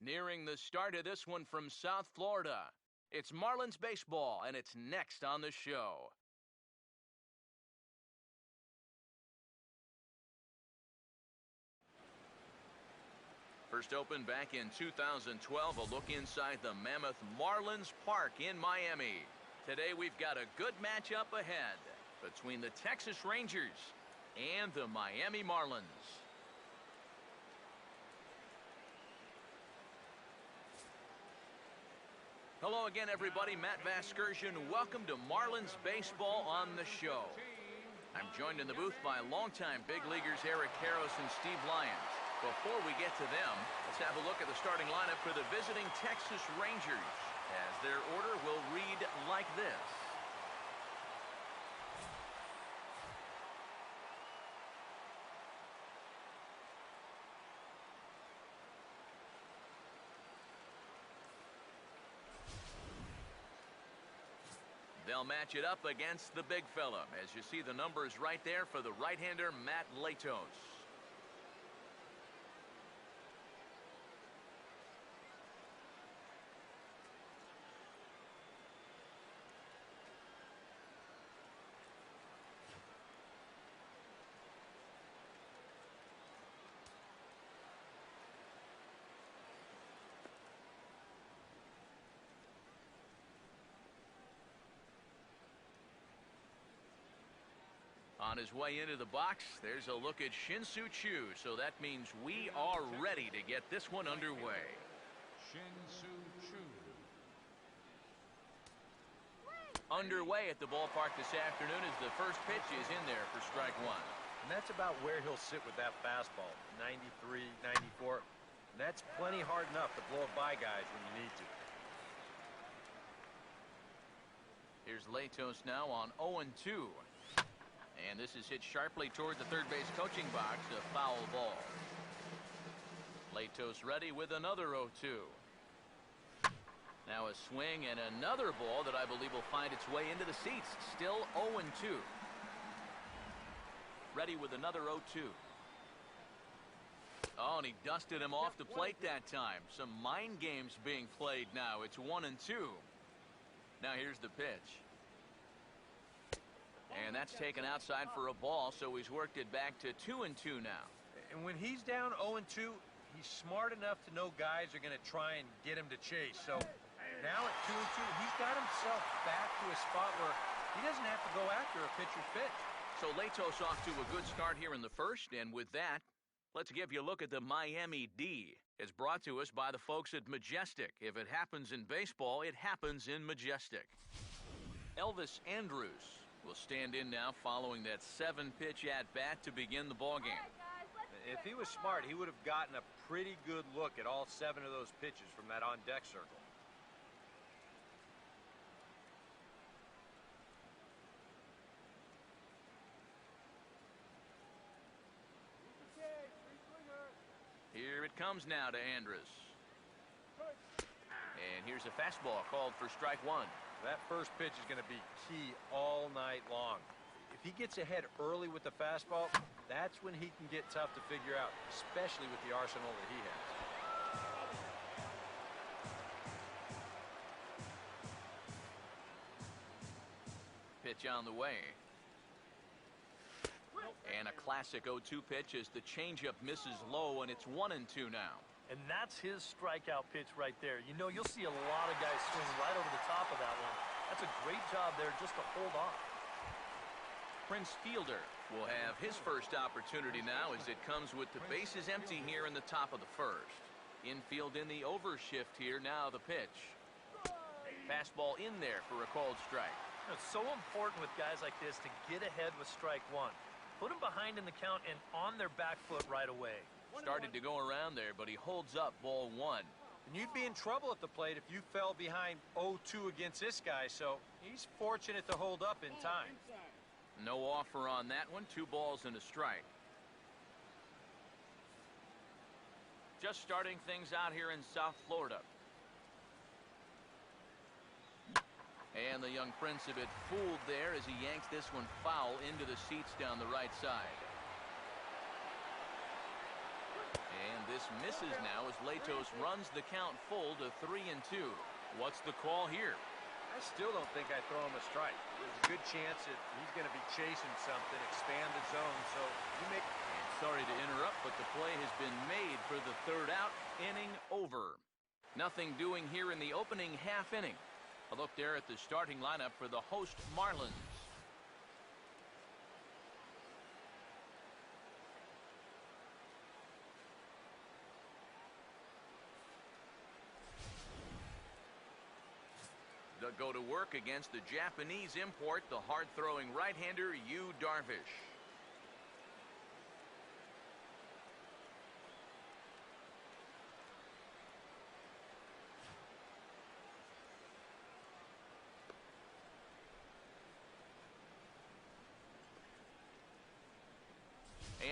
Nearing the start of this one from South Florida, it's Marlins baseball, and it's next on the show. First opened back in 2012, a look inside the Mammoth Marlins Park in Miami. Today we've got a good matchup ahead between the Texas Rangers and the Miami Marlins. Hello again, everybody. Matt Vasgersian. Welcome to Marlins Baseball on the show. I'm joined in the booth by longtime big leaguers Eric Karros and Steve Lyons. Before we get to them, let's have a look at the starting lineup for the visiting Texas Rangers, as their order will read like this. They'll match it up against the big fella, as you see the numbers right there for the right-hander Matt Latos. On his way into the box, there's a look at Shin-Soo Choo, so that means we are ready to get this one underway. Shin-Soo Choo. Underway at the ballpark this afternoon as the first pitch is in there for strike one. And that's about where he'll sit with that fastball, 93, 94. And that's plenty hard enough to blow it by guys when you need to. Here's Latos now on 0-2. And this is hit sharply toward the third base coaching box, a foul ball. Latos ready with another 0-2. Now a swing and another ball that I believe will find its way into the seats. Still 0-2. Ready with another 0-2. Oh, and he dusted him off the plate that time. Some mind games being played now. It's 1-2. Now here's the pitch. And that's taken outside for a ball, so he's worked it back to 2-2 now. And when he's down 0-2, he's smart enough to know guys are going to try and get him to chase. So now at 2-2, he's got himself back to a spot where he doesn't have to go after a pitcher's pitch. So Latos off to a good start here in the first, and with that, let's give you a look at the Miami D. It's brought to us by the folks at Majestic. If it happens in baseball, it happens in Majestic. Elvis Andrus will stand in now following that 7-pitch at-bat to begin the ballgame. If he was smart, he would have gotten a pretty good look at all 7 of those pitches from that on-deck circle. Here it comes now to Andrus. And here's a fastball called for strike one. That first pitch is going to be key all night long. If he gets ahead early with the fastball, that's when he can get tough to figure out, especially with the arsenal that he has. Pitch on the way. And a classic 0-2 pitch as the changeup misses low, and it's 1-2 now. And that's his strikeout pitch right there. You know, you'll see a lot of guys swing right over the top of that one. That's a great job there just to hold on. Prince Fielder will have his first opportunity now as it comes with the bases empty here in the top of the first. Infield in the overshift here, now the pitch. Fastball in there for a called strike. It's so important with guys like this to get ahead with strike one. Put them behind in the count and on their back foot right away. Started to go around there, but he holds up ball one. And you'd be in trouble at the plate if you fell behind 0-2 against this guy, so he's fortunate to hold up in time. No offer on that one, 2 balls and a strike. Just starting things out here in South Florida. And the young prince a bit fooled there as he yanks this one foul into the seats down the right side. And this misses now as Latos runs the count full to 3-2. What's the call here? I still don't think I throw him a strike. There's a good chance that he's going to be chasing something, expand the zone, so you make... And sorry to interrupt, but the play has been made for the third out, inning over. Nothing doing here in the opening half inning. A look there at the starting lineup for the host Marlins. They'll go to work against the Japanese import, the hard-throwing right-hander Yu Darvish.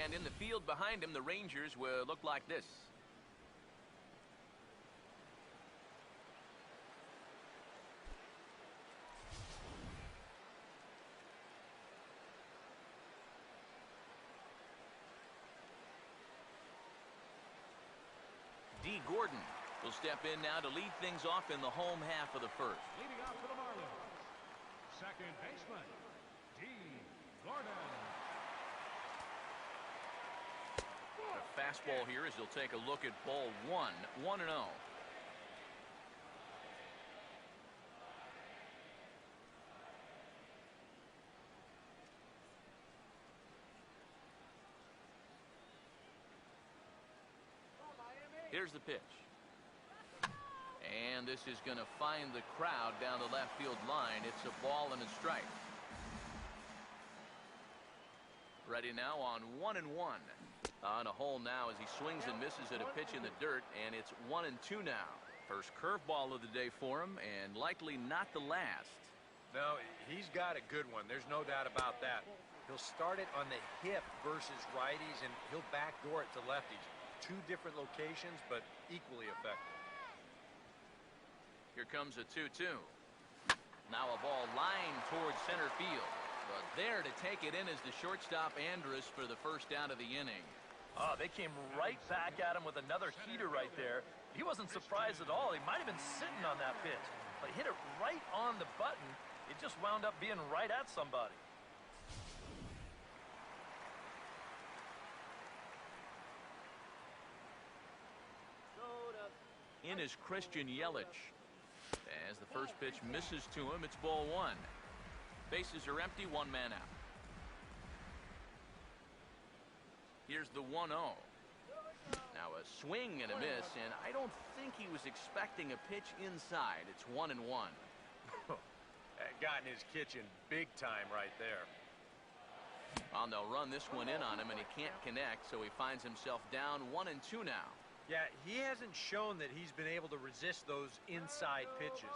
And in the field behind him, the Rangers will look like this. D. Gordon will step in now to lead things off in the home half of the first. Leading off for the Marlins, second baseman, D. Gordon. The fastball here as he'll take a look at ball one, 1-0. Here's the pitch. And this is going to find the crowd down the left field line. It's a ball and a strike. Ready now on 1-1. On a hole now as he swings and misses at a pitch in the dirt, and it's 1-2 now. First curveball of the day for him, and likely not the last. No, he's got a good one. There's no doubt about that. He'll start it on the hip versus righties, and he'll backdoor it to lefties. Two different locations, but equally effective. Here comes a 2-2. Now a ball lined towards center field. But there to take it in is the shortstop Andrus for the first out of the inning. Oh, they came right back at him with another heater right there. He wasn't surprised at all. He might have been sitting on that pitch. But hit it right on the button. It just wound up being right at somebody. In is Christian Yelich. As the first pitch misses to him, it's ball one. Bases are empty, one man out. Here's the 1-0. Now a swing and a miss, and I don't think he was expecting a pitch inside. It's 1-1. Got in his kitchen big time right there. Well, they'll run this one in on him, and he can't connect, so he finds himself down 1-2 now. Yeah, he hasn't shown that he's been able to resist those inside pitches.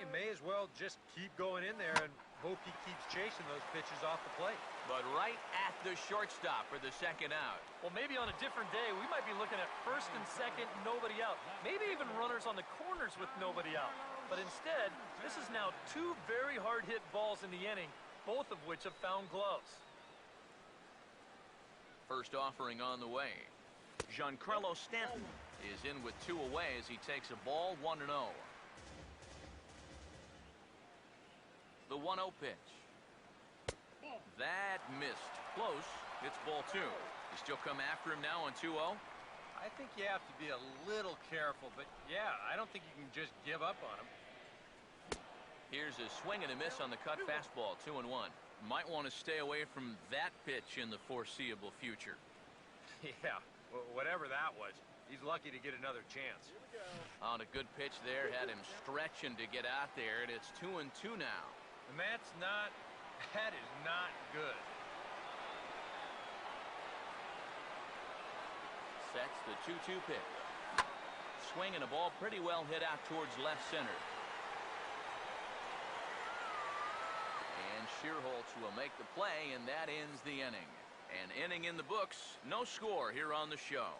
He may as well just keep going in there and hope he keeps chasing those pitches off the plate. But right at the shortstop for the second out. Well, maybe on a different day, we might be looking at first and second, nobody out. Maybe even runners on the corners with nobody out. But instead, this is now two very hard-hit balls in the inning, both of which have found gloves. First offering on the way. Giancarlo Stanton is in with two away as he takes a ball, 1-0. The 1-0 pitch. That missed. Close. It's ball two. You still come after him now on 2-0? I think you have to be a little careful, but yeah, I don't think you can just give up on him. Here's a swing and a miss on the cut fastball, 2-1. Might want to stay away from that pitch in the foreseeable future. Yeah, whatever that was, he's lucky to get another chance. On a good pitch there, had him stretching to get out there, and it's 2-2 now. And that is not good. Sets the 2-2 pitch. Swinging a ball pretty well hit out towards left center. And Shearholtz will make the play, and that ends the inning. An inning in the books, no score here on the show.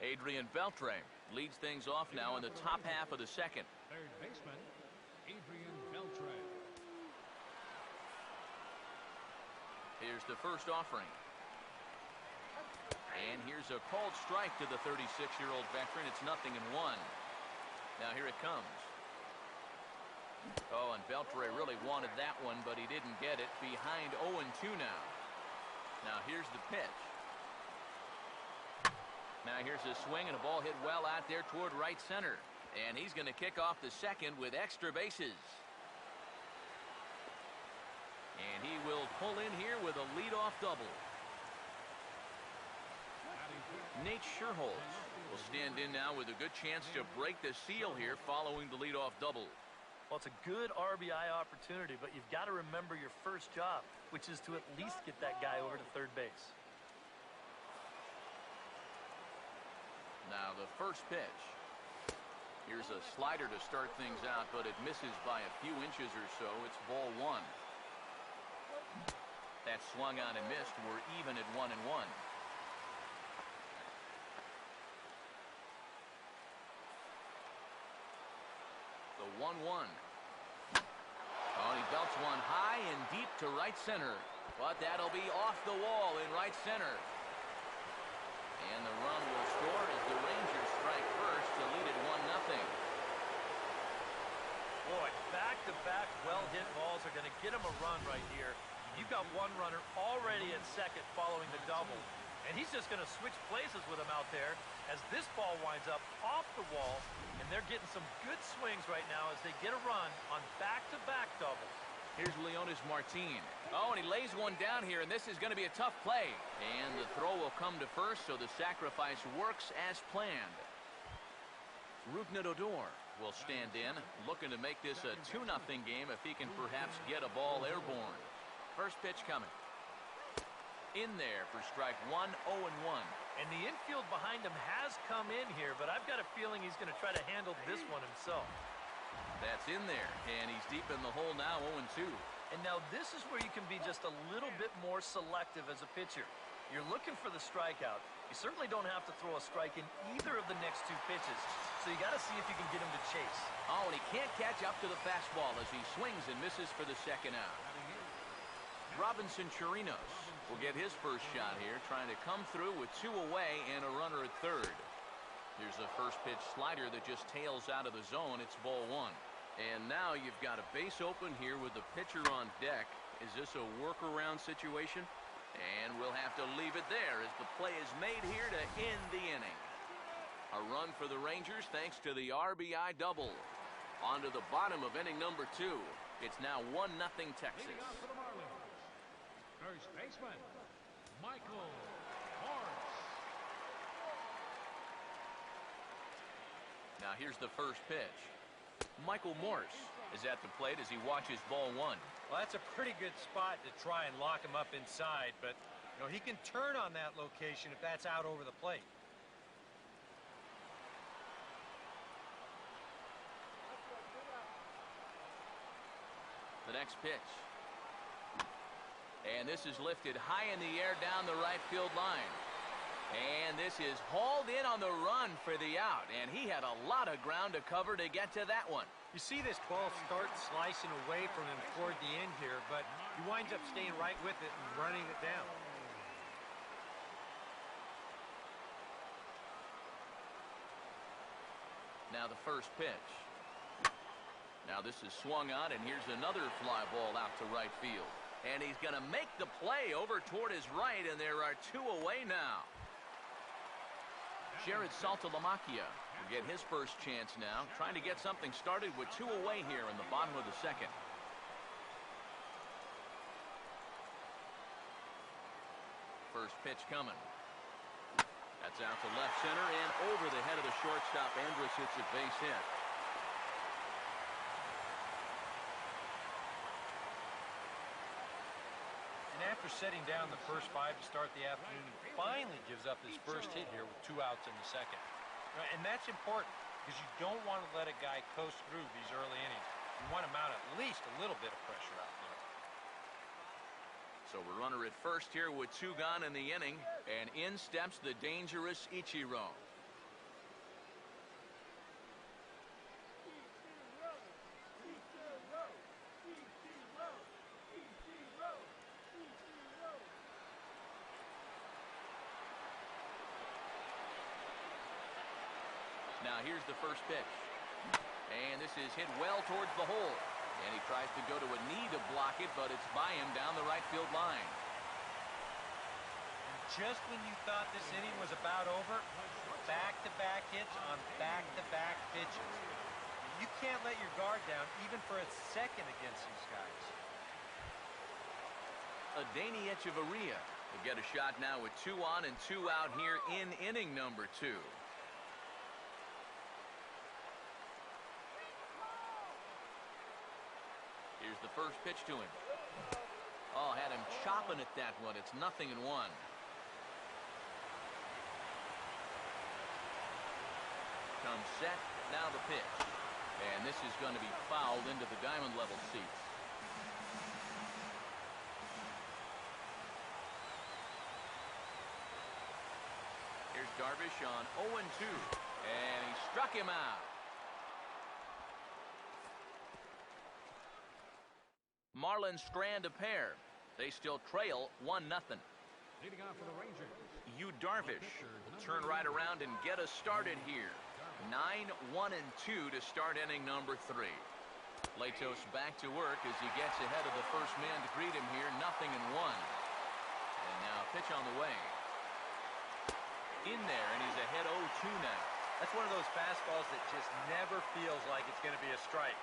Adrian Beltre leads things off now in the top half of the second. Third baseman, Adrian Beltre. Here's the first offering. And here's a called strike to the 36-year-old veteran. It's 0-1. Now here it comes. Oh, and Beltre really wanted that one, but he didn't get it. Behind 0-2 now. Now here's the pitch. Now here's a swing and a ball hit well out there toward right center. And he's going to kick off the second with extra bases. And he will pull in here with a leadoff double. Nate Scherholz will stand in now with a good chance to break the seal here following the leadoff double. Well, it's a good RBI opportunity, but you've got to remember your first job, which is to at least get that guy over to third base. Now the first pitch. Here's a slider to start things out, but it misses by a few inches or so. It's ball 1. That swung on and missed. We're even at 1-1. The 1-1. Oh, he belts one high and deep to right center. But that'll be off the wall in right center. And the run will score as the Rangers strike first to lead it 1-0. Boy, back-to-back well-hit balls are going to get him a run right here. You've got one runner already at second following the double. And he's just going to switch places with him out there as this ball winds up off the wall. And they're getting some good swings right now as they get a run on back-to-back doubles. Here's Leonis Martin. Oh, and he lays one down here, and this is going to be a tough play. And the throw will come to first, so the sacrifice works as planned. Rougned Odor will stand in, looking to make this a 2-0 game if he can perhaps get a ball airborne. First pitch coming. In there for strike 1, 0-1. And the infield behind him has come in here, but I've got a feeling he's going to try to handle this one himself. That's in there, and he's deep in the hole now, 0-2. And now this is where you can be just a little bit more selective as a pitcher. You're looking for the strikeout. You certainly don't have to throw a strike in either of the next two pitches, so you got to see if you can get him to chase. Oh, and he can't catch up to the fastball as he swings and misses for the second out. Robinson Chirinos will get his first shot here, trying to come through with 2 away and a runner at third. Here's a first pitch slider that just tails out of the zone. It's ball 1. And now you've got a base open here with the pitcher on deck. Is this a workaround situation? And we'll have to leave it there as the play is made here to end the inning. A run for the Rangers thanks to the RBI double. On to the bottom of inning number 2. It's now 1-0 Texas. First baseman, Michael Morse. Now here's the first pitch. Michael Morse is at the plate as he watches ball 1. Well, that's a pretty good spot to try and lock him up inside, but you know, he can turn on that location if that's out over the plate. The next pitch. And this is lifted high in the air down the right field line. And this is hauled in on the run for the out. And he had a lot of ground to cover to get to that one. You see this ball start slicing away from him toward the end here, but he winds up staying right with it and running it down. Now the first pitch. Now this is swung on, and here's another fly ball out to right field. And he's going to make the play over toward his right, and there are 2 away now. Jared Saltalamacchia will get his first chance now, trying to get something started with 2 away here in the bottom of the second. First pitch coming. That's out to left center and over the head of the shortstop. Andrus hits a base hit. After setting down the first 5 to start the afternoon, he finally gives up his first hit here with 2 outs in the second. And that's important because you don't want to let a guy coast through these early innings. You want to mount at least a little bit of pressure out there. So we're runner at first here with 2 gone in the inning, and in steps the dangerous Ichiro. Now here's the first pitch. And this is hit well towards the hole. And he tries to go to a knee to block it, but it's by him down the right field line. Just when you thought this inning was about over, back-to-back hits on back-to-back pitches. You can't let your guard down even for a second against these guys. Adeiny Echeverria will get a shot now with 2 on and 2 out here in inning number 2. Here's the first pitch to him. Oh, had him chopping at that one. It's 0-1. Comes set, now the pitch. And this is going to be fouled into the diamond level seats. Here's Darvish on 0-2. And he struck him out. Marlins strand a pair. They still trail 1-0. Leading off for the Rangers. Yu Darvish will turn right around and get us started here. 9-1-2 to start inning number 3. Latos back to work as he gets ahead of the first man to greet him here. 0-1. And now pitch on the way. In there, and he's ahead 0-2 now. That's one of those fastballs that just never feels like it's going to be a strike.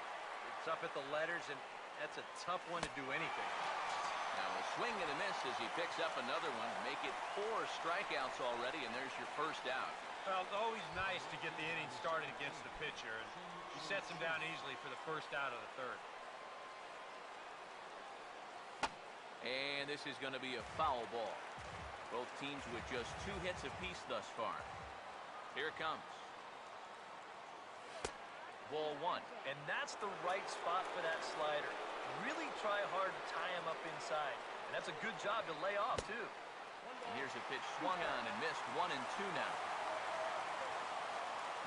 It's up at the letters, and that's a tough one to do anything. Now a swing and a miss as he picks up another one. Make it 4 strikeouts already, and there's your first out. Well, it's always nice to get the inning started against the pitcher, and he sets him down easily for the first out of the third. And this is going to be a foul ball. Both teams with just 2 hits apiece thus far. Here it comes. Ball 1. And that's the right spot for that slider. Really try hard to tie him up inside. And that's a good job to lay off, too. And here's a pitch swung on and missed. 1-2 now.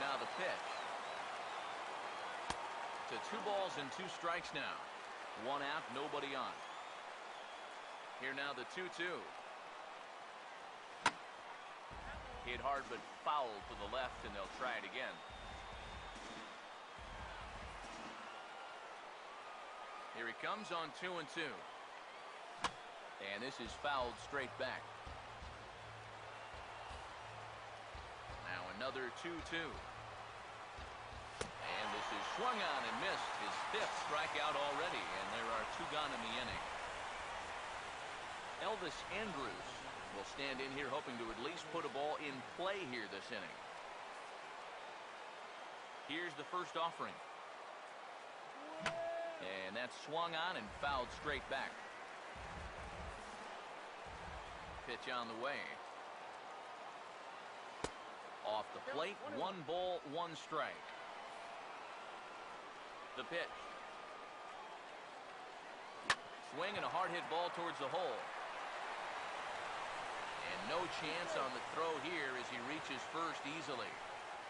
Now the pitch. To 2 balls and 2 strikes now. 1 out, nobody on. Here now the 2-2. Hit hard but foul to the left, and they'll try it again. Here he comes on 2-2. And this is fouled straight back. Now another 2-2. And this is swung on and missed. His 5th strikeout already, and there are 2 gone in the inning. Elvis Andrus will stand in here hoping to at least put a ball in play here this inning. Here's the first offering. And that's swung on and fouled straight back. Pitch on the way. Off the plate, 1 ball, 1 strike. The pitch. Swing and a hard hit ball towards the hole. And no chance on the throw here as he reaches first easily.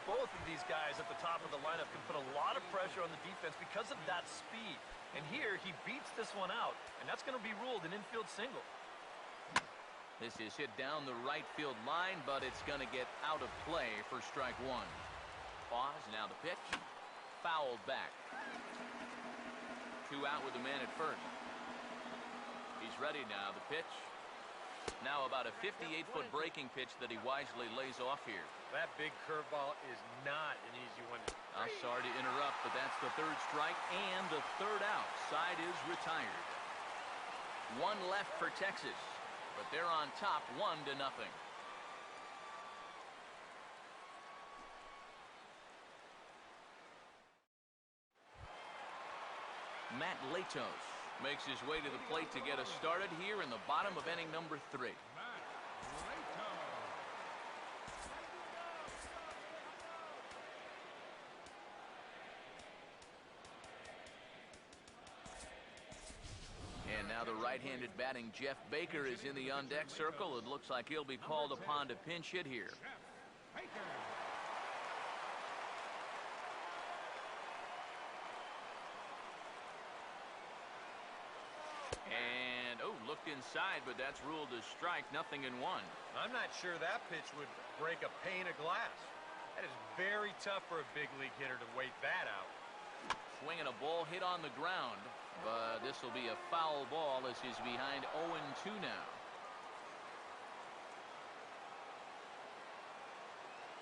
Both of these guys at the top of the lineup can put a lot of pressure on the defense because of that speed. And here, he beats this one out, and that's going to be ruled an infield single. This is hit down the right field line, but it's going to get out of play for strike 1. Pause, now the pitch. Fouled back. 2 out with a man at first. He's ready now, the pitch. Now about a 58-foot breaking pitch that he wisely lays off here. That big curveball is not an easy one. I'm sorry to interrupt, but that's the 3rd strike and the 3rd out. Side is retired. 1 left for Texas, but they're on top 1-0. Matt Latos makes his way to the plate to get us started here in the bottom of inning number 3. And now the right-handed batting Jeff Baker is in the on-deck circle. It looks like he'll be called upon to pinch hit here. And, oh, looked inside, but that's ruled a strike, 0-1. I'm not sure that pitch would break a pane of glass. That is very tough for a big league hitter to wait that out. Swinging a ball hit on the ground, but this will be a foul ball as he's behind 0-2 now.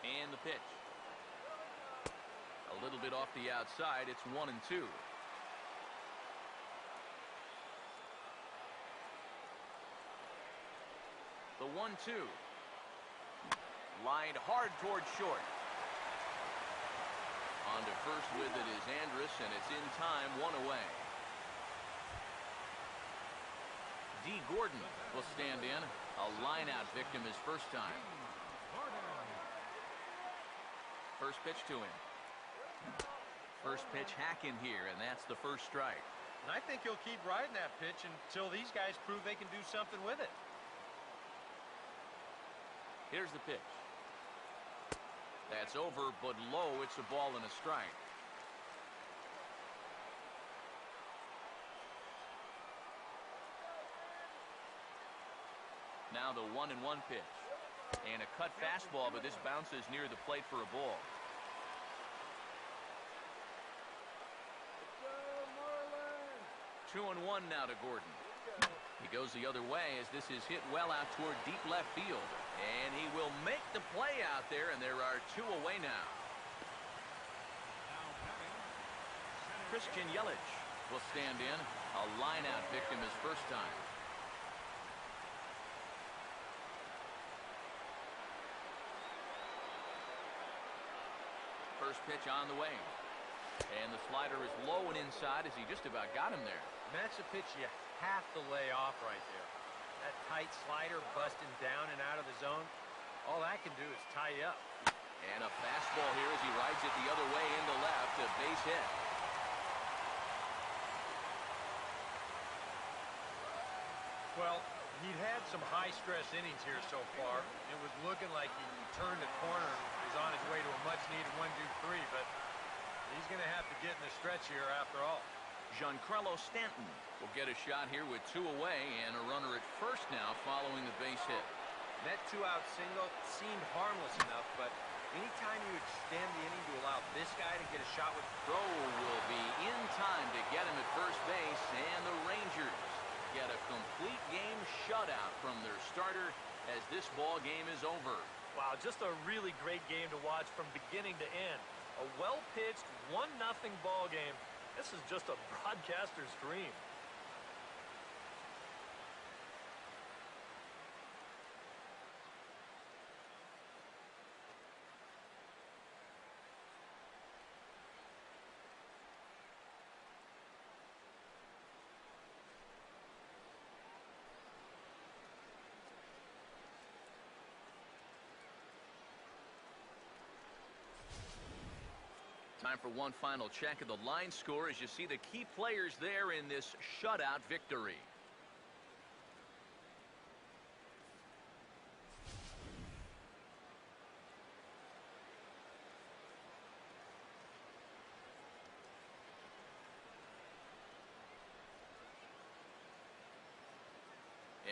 And the pitch. A little bit off the outside. It's 1-2. The 1-2. Lined hard towards short. On to first with it is Andrus, and it's in time, one away. D. Gordon will stand in. A line-out victim his first time. First pitch to him. First pitch hack in here, and that's the first strike. And I think he'll keep riding that pitch until these guys prove they can do something with it. Here's the pitch. That's over, but low. It's a ball and a strike. Now the 1-1 pitch. And a cut fastball, but this bounces near the plate for a ball. Two and one now to Gordon. He goes the other way as this is hit well out toward deep left field. And he will make the play out there, and there are two away now. Christian Yelich will stand in. A line-out victim his first time. First pitch on the way. And the slider is low and inside as he just about got him there. And that's a pitch you have to lay off right there. That tight slider busting down and out of the zone, all that can do is tie you up. And a fastball here as he rides it the other way into left, a base hit. Well, he'd had some high-stress innings here so far. It was looking like he turned the corner and was on his way to a much-needed 1-2-3, but he's going to have to get in the stretch here after all. Giancarlo Stanton will get a shot here with two away and a runner at first now following the base hit. That two-out single seemed harmless enough, but anytime you extend the inning to allow this guy to get a shot with... Throw will be in time to get him at first base, and the Rangers get a complete game shutout from their starter as this ball game is over. Wow, just a really great game to watch from beginning to end. A well-pitched 1-0 ball game. This is just a broadcaster's dream. Time for one final check of the line score as you see the key players there in this shutout victory.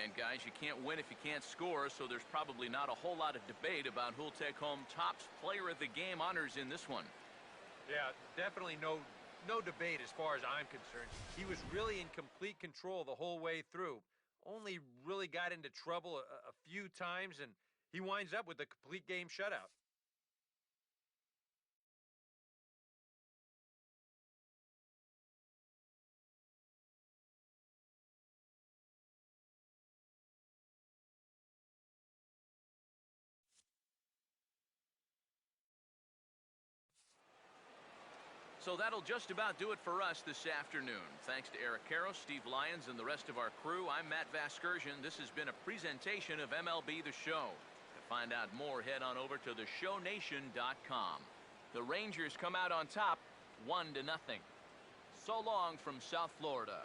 And guys, you can't win if you can't score, so there's probably not a whole lot of debate about who'll take home Topps Player of the Game honors in this one. Yeah, definitely no debate as far as I'm concerned. He was really in complete control the whole way through. Only really got into trouble a few times, and he winds up with a complete game shutout. So that'll just about do it for us this afternoon. Thanks to Eric Caro, Steve Lyons, and the rest of our crew, I'm Matt Vasgersian. This has been a presentation of MLB The Show. To find out more, head on over to theshownation.com. The Rangers come out on top, 1-0. So long from South Florida.